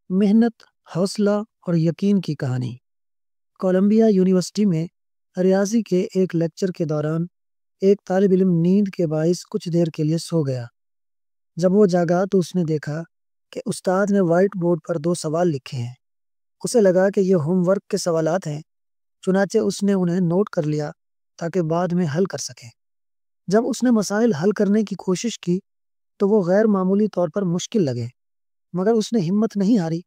محنت، حوصلہ اور یقین کی کہانی۔ کولمبیا یونیورسٹی میں ریاضی کے ایک لیکچر کے دوران ایک طالب علم نیند کے باعث کچھ دیر کے لیے سو گیا۔ جب وہ جاگا تو اس نے دیکھا کہ استاد نے وائٹ بورڈ پر 2 سوال لکھے ہیں۔ اسے لگا کہ یہ ہوم ورک کے سوالات ہیں، چنانچہ اس نے انہیں نوٹ کر لیا تاکہ بعد میں حل کر سکے۔ جب اس نے مسائل حل کرنے کی کوشش کی تو وہ غیر معمولی طور پر مشکل لگے، مگر اس نے ہمت نہیں ہاری۔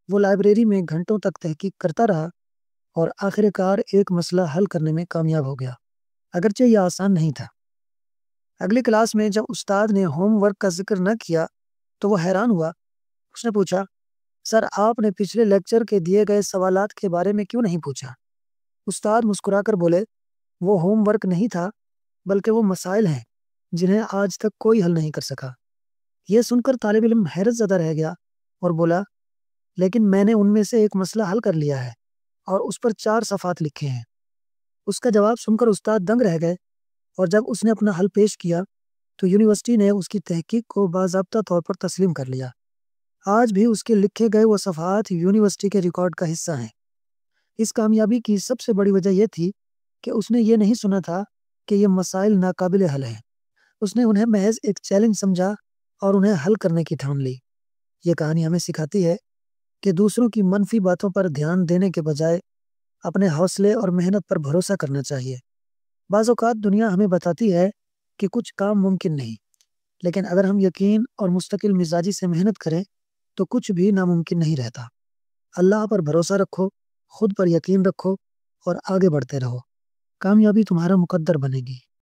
وہ لائبریری میں گھنٹوں تک تحقیق کرتا رہا اور آخر کار ایک مسئلہ حل کرنے میں کامیاب ہو گیا، اگرچہ یہ آسان نہیں تھا۔ اگلی کلاس میں جب استاد نے ہوم ورک کا ذکر نہ کیا تو وہ حیران ہوا۔ اس نے پوچھا، سر آپ نے پچھلے لیکچر کے دیے گئے سوالات کے بارے میں کیوں نہیں پوچھا؟ استاد مسکرا کر بولے، وہ ہوم ورک نہیں تھا بلکہ وہ مسائل ہیں جنہیں آج تک کوئی حل نہیں کر سکا۔ یہ سن کر طالب علم حیرت زدہ رہ گیا اور بولا، لیکن میں نے ان میں سے ایک مسئلہ حل کر لیا ہے اور اس پر 4 صفحات لکھے ہیں۔ اس کا جواب سن کر استاد دنگ رہ گئے، اور جب اس نے اپنا حل پیش کیا تو یونیورسٹی نے اس کی تحقیق کو باضابطہ طور پر تسلیم کر لیا۔ آج بھی اس کے لکھے گئے وہ صفحات یونیورسٹی کے ریکارڈ کا حصہ ہیں۔ اس کامیابی کی سب سے بڑی وجہ یہ تھی کہ اس نے یہ نہیں سنا تھا کہ یہ مسائل ناقابل حل ہیں۔ اس نے انہیں محض ایک چیلنج سمجھا اور انہیں حل کرنے کی ٹھان لی۔ یہ کہانی ہمیں سکھاتی ہے کہ دوسروں کی منفی باتوں پر دھیان دینے کے بجائے اپنے حوصلے اور محنت پر بھروسہ کرنا چاہیے۔ بعض اوقات دنیا ہمیں بتاتی ہے کہ کچھ کام ممکن نہیں، لیکن اگر ہم یقین اور مستقل مزاجی سے محنت کریں تو کچھ بھی ناممکن نہیں رہتا۔ اللہ پر بھروسہ رکھو، خود پر یقین رکھو اور آگے بڑھتے رہو۔ کامیابی تمہارا مقدر بنے گی۔